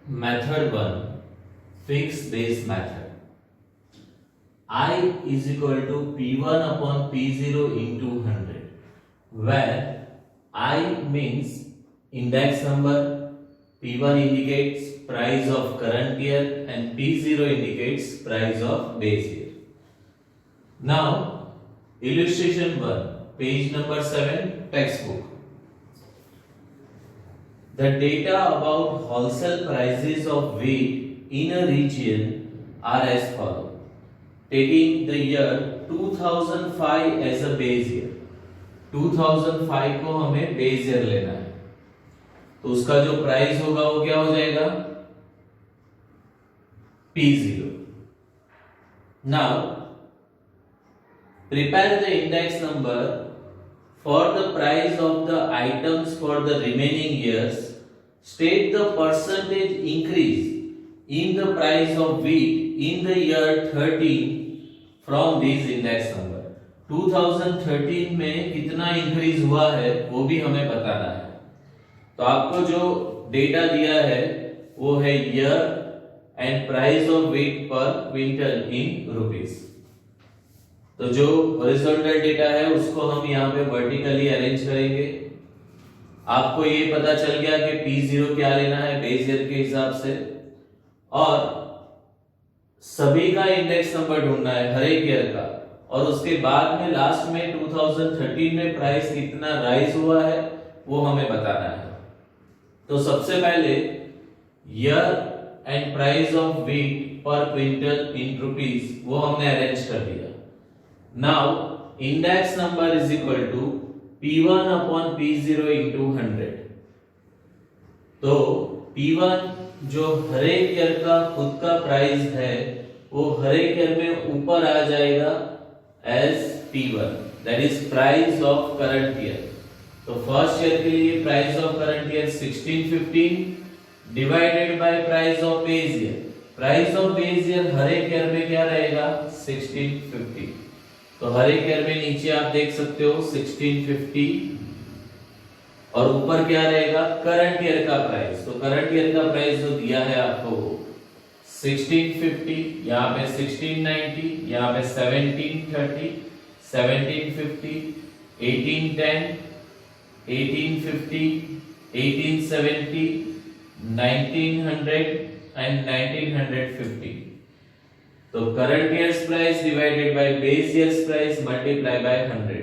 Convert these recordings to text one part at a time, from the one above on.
Method 1, fixed base method. I is equal to P1 upon P0 into 100, where I means index number, P1 indicates price of current year and P0 indicates price of base year. Now, illustration 1, page number 7, textbook. The data about wholesale prices of wheat in a region are as follows. Taking the year 2005 as a base year, 2005 को हमें base year लेना है, तो उसका जो price होगा वो क्या हो जाएगा, P0. Now prepare the index number for the price of the items for the remaining years. State the percentage increase in the price of wheat in the year 13 from these index number. 2013 में कितना increase हुआ है वो भी हमें बताना है. तो आपको जो डेटा दिया है वो है year end price of wheat per quintal in rupees. तो जो हॉरिजॉन्टल डेटा है उसको हम यहाँ पे वर्टिकली अरेंज करेंगे. आपको ये पता चल गया कि P0 क्या लेना है बेस ईयर के हिसाब से, और सभी का इंडेक्स नंबर ढूंढना है हर एक ईयर का, और उसके बाद में लास्ट में 2013 में प्राइस कितना राइज हुआ है वो हमें बताना है. तो सबसे पहले year end price of wheat per quintal in rupees वो हमने अरेंज कर दिया. Now index number is equal to P1 upon P0 into 100. तो P1 जो हर एक ईयर का खुद का प्राइस है वो हर एक ईयर में ऊपर आ जाएगा as P1, that is price of current year. तो फर्स्ट ईयर के लिए price of current year 1615 divided by price of base year. Price of base year हर एक ईयर में क्या रहेगा 1650. तो हर एक ईयर में नीचे आप देख सकते हो 1650 और ऊपर क्या रहेगा करंट ईयर का प्राइस. तो करंट ईयर का प्राइस जो दिया है आपको 1650, यहाँ पे 1690, यहाँ पे 1730, 1750, 1810, 1850, 1870, 1900 एंड 1950. तो current years price divided by base years price multiply by 100.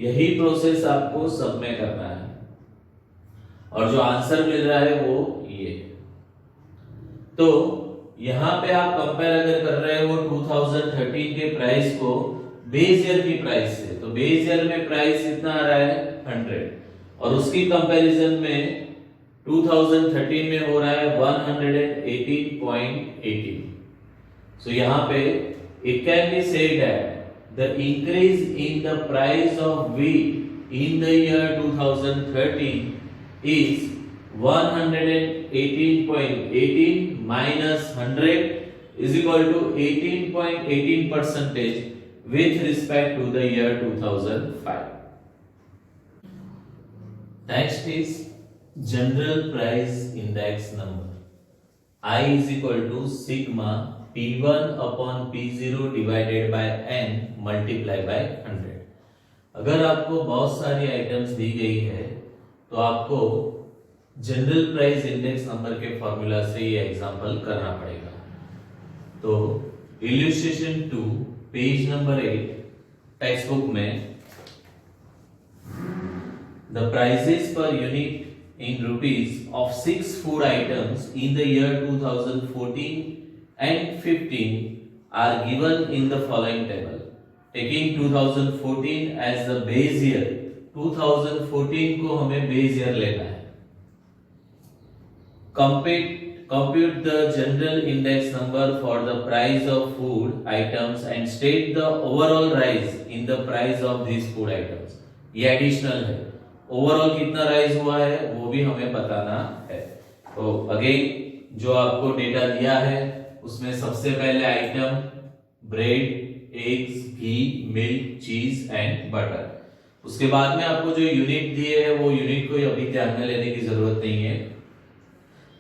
यही प्रोसेस आपको सब में करना है, और जो आंसर मिल रहा है वो ये. तो यहां पे आप कंपेयर अगर कर रहे हो 2013 के प्राइस को बेस ईयर की प्राइस से, तो बेस ईयर में प्राइस कितना आ रहा है 100, और उसकी कंपैरिजन में 2013 में हो रहा है 118.18. So यहाँ पे it can be said that the increase in the price of wheat in the year 2013 is 118.18 minus 100 is equal to 18.18% with respect to the year 2005. Next is general price index number. I is equal to sigma P1 upon P0 divided by n multiply by 100. अगर आपको बहुत सारी items दी गई है तो आपको general price index number के formula से ये एग्जांपल करना पड़ेगा. तो illustration 2 page number 8 text book में the prices per unit in rupees of 6 food items in the year 2014 and 15 are given in the following table. Taking 2014 as the base year, 2014 को हमें base year लेना है. Compute the general index number for the price of food items and state the overall rise in the price of these food items. ये additional है. Overall कितना rise हुआ है वो भी हमें बताना है. तो अगेन जो आपको डेटा दिया है उसमें सबसे पहले आइटम ब्रेड, एग्स, घी, मिल्क, चीज एंड बटर. उसके बाद में आपको जो यूनिट दिए है वो यूनिट को अभी ध्यान में लेने की जरूरत नहीं है.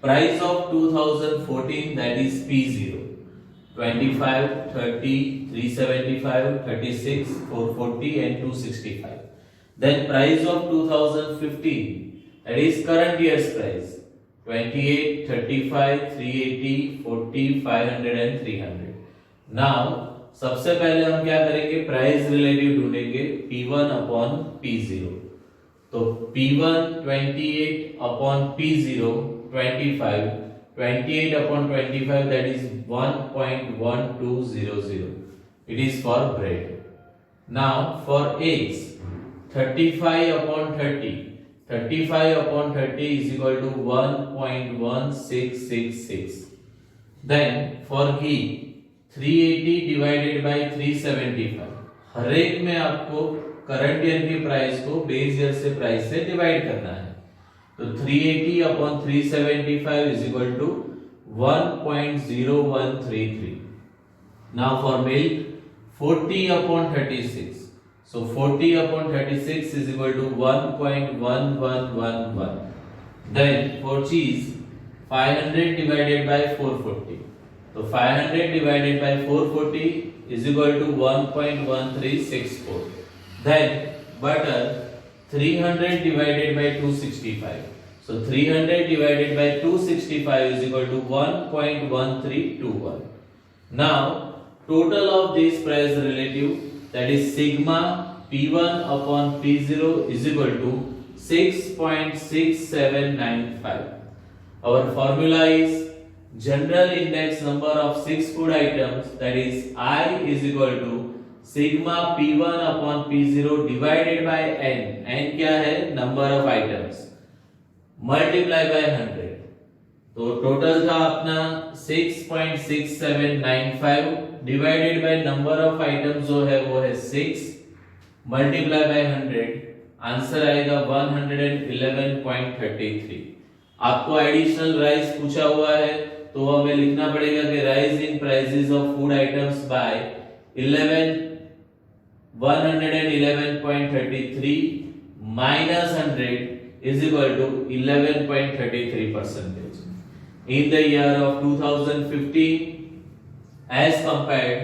Price of 2014, that is P0, 25, 30, 375, 36, 440 and 265. Then price of 2015, that is current year's price, 28, 35, 380, 40, 500 and 300. Now सबसे पहले हम क्या करेंगे, प्राइस रिलेटिव ढूंढेंगे P1 अपॉन P0. तो P1 28 upon P0 25, 28 upon 25, that is 1.1200. It is for bread. Now for eggs, 35 upon 30, 35 upon 30 is equal to 1.1666. Then for ghee, 380 divided by 375. हर एक में आपको करंट ईयर की प्राइस को base year से price से divide करना है. तो 380 upon 375 is equal to 1.0133. Now for milk, 40 upon 36. So 40 upon 36 is equal to 1.1111. Then for cheese, 500 divided by 440. So 500 divided by 440 is equal to 1.1364. Then butter, 300 divided by 265. So 300 divided by 265 is equal to 1.1321. Now total of these price relative, that is sigma P1 upon P0 is equal to 6.6795. Our formula is general index number of 6 food items, that is I is equal to sigma P1 upon P0 divided by n. n क्या है, number of items, multiply by 100. तो total था अपना 6.6795 divided by number of items जो है वो है 6 multiply by 100. Answer आएगा 111.33. आपको एडिशनल राइस पूछा हुआ है तो हमें लिखना पड़ेगा कि rise in prices of food items by 111.33 minus 100 is equal to 11.33% in the year of 2015 as compared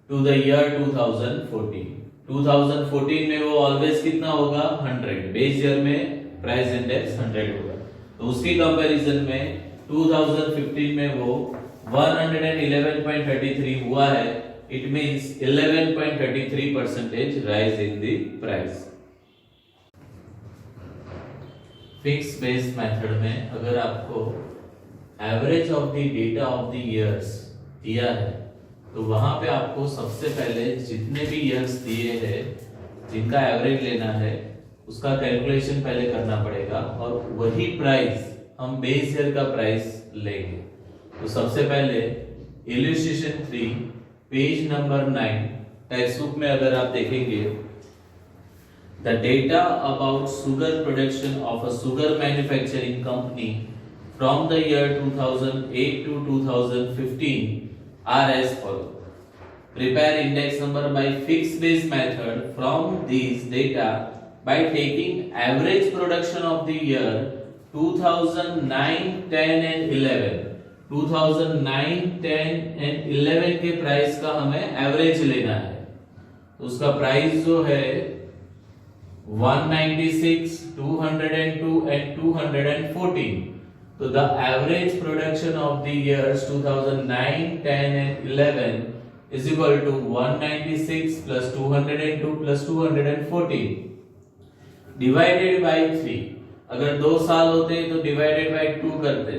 to the year 2014. 2014 में वो ऑलवेज कितना होगा, 100. बेस ईयर में प्राइस इंडेक्स 100 होगा. तो उसकी कंपैरिजन में 2015 में वो 111.33 हुआ है. It means 11.33% rise in the price. Fix base method में अगर आपको average of the data of the years दिया है तो वहां पे आपको सबसे पहले जितने भी इयर्स दिए हैं जिनका एवरेज लेना है उसका कैलकुलेशन पहले करना पड़ेगा और वही प्राइस हम बेस ईयर का प्राइस लेंगे. तो सबसे पहले illustration 3 page number 9 text book में अगर आप देखेंगे, the data about sugar production of a sugar manufacturing company from the year 2008 to 2015 are as follows. Prepare index number by fixed base method from these data by taking average production of the year 2009, 10 and 11. 2009, 10 and 11 के price का हमें average लेना है. तो उसका price जो है 196, 202 and 214. So the average production of the years 2009, 10 and 11 is equal to 196 plus 202 plus 214 divided by 3. अगर 2 साल होते तो डिवाइडेड बाय 2 करते.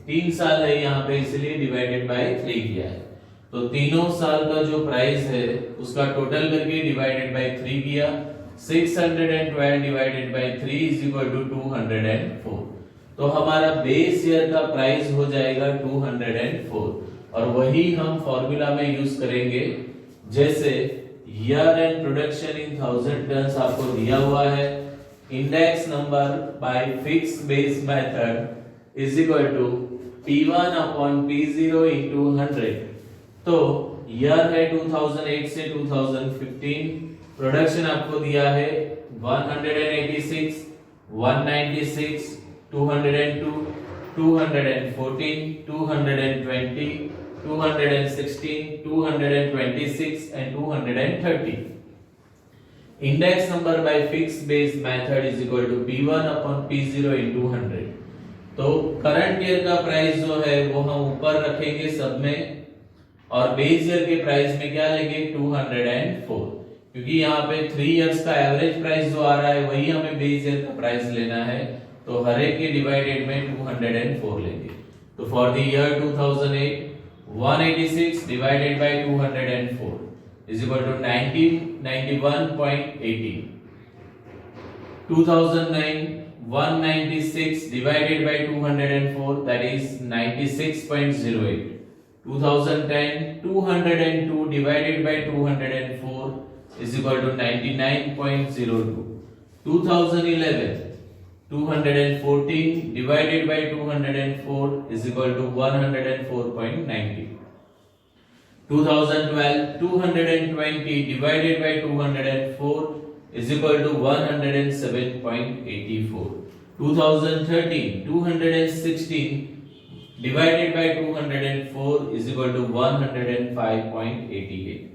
3 साल है यहाँ पे इसलिए डिवाइडेड बाय 3 किया है. तो तीनों साल का जो प्राइस है उसका टोटल करके डिवाइडेड बाय 3 किया. 612 divided by 3 is equal to 204. तो हमारा बेस ईयर का प्राइस हो जाएगा 204 और वही हम फॉर्मूला में यूज करेंगे. जैसे year end production in 1000 tonnes आपको दिया हुआ है. Index number by fixed base method is equal to P1 upon P0 into 100. तो ईयर है 2008 से 2015. प्रोडक्शन आपको दिया है 186, 196, 202. 214, 220, 216, 226 and 230. Index number by fixed base method is equal to P1 upon P0 into 100. तो करंट ईयर का price जो है वो हम ऊपर रखेंगे सब में, और बेस ईयर के प्राइस में क्या लेंगे 204, क्योंकि यहाँ पे 3 इयर्स का एवरेज प्राइस जो आ रहा है वही हमें बेस ईयर का प्राइस लेना है, तो हर एक के डिवाइडेड में 204 लेंगे। तो for the year 2008 186 divided by 204 is equal to 91.80. 2009 196 divided by 204, that is 96.08. 2010 202 divided by 204 is equal to 99.02. 2011 214 divided by 204 is equal to 104.90. 2012 220 divided by 204 is equal to 107.84. 2013 216 divided by 204 is equal to 105.88.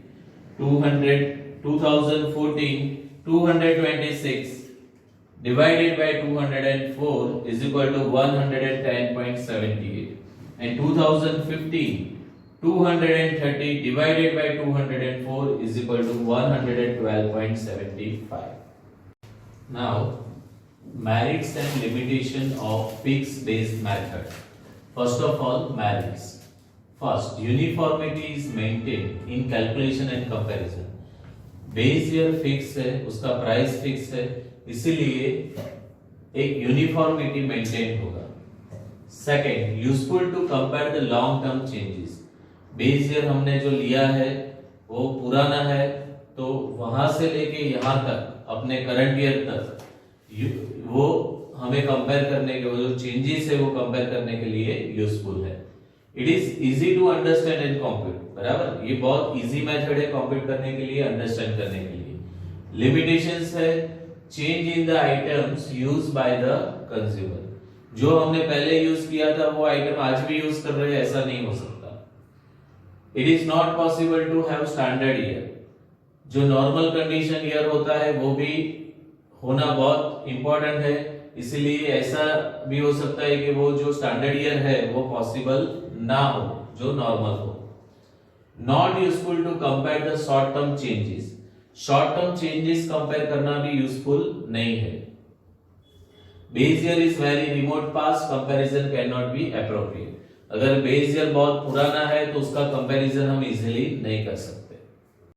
2014 226 divided by 204 is equal to 110.78. And 2015 230 divided by 204 is equal to 112.75. Now, merits and limitation of fixed base method. First of all, merits. First, uniformity is maintained in calculation and comparison. Base year fix है, उसका price fix है, इसीलिए एक uniformity maintain होगा। Second, useful to compare the long term changes. Base year हमने जो लिया है वो पुराना है, तो वहां से लेके यहाँ तक अपने करंट ईयर तक वो हमें कंपेयर करने के, वो जो चेंजेस है वो कंपेयर करने के लिए यूजफुल है। It is easy to understand and compute, बराबर, ये बहुत इजी मेथड है कंप्यूट करने के लिए, अंडरस्टैंड करने के लिए। लिमिटेशंस है, change in the items used by the consumer. जो हमने पहले यूज किया था वो आइटम आज भी यूज कर रहे हैं, ऐसा नहीं हो सकता। It is not possible to have standard year. जो नॉर्मल कंडीशन ईयर होता है वो भी होना बहुत इंपॉर्टेंट है, इसलिए ऐसा भी हो सकता है कि वो जो स्टैंडर्ड ईयर है वो पॉसिबल ना हो, जो नॉर्मल हो। Not useful to compare the short term changes. Short term changes compare करना भी यूजफुल नहीं है। Base year is very remote past, comparison can not be appropriate. अगर बेस ईयर बहुत पुराना है तो उसका कंपैरिजन हम इजीली नहीं कर सकते।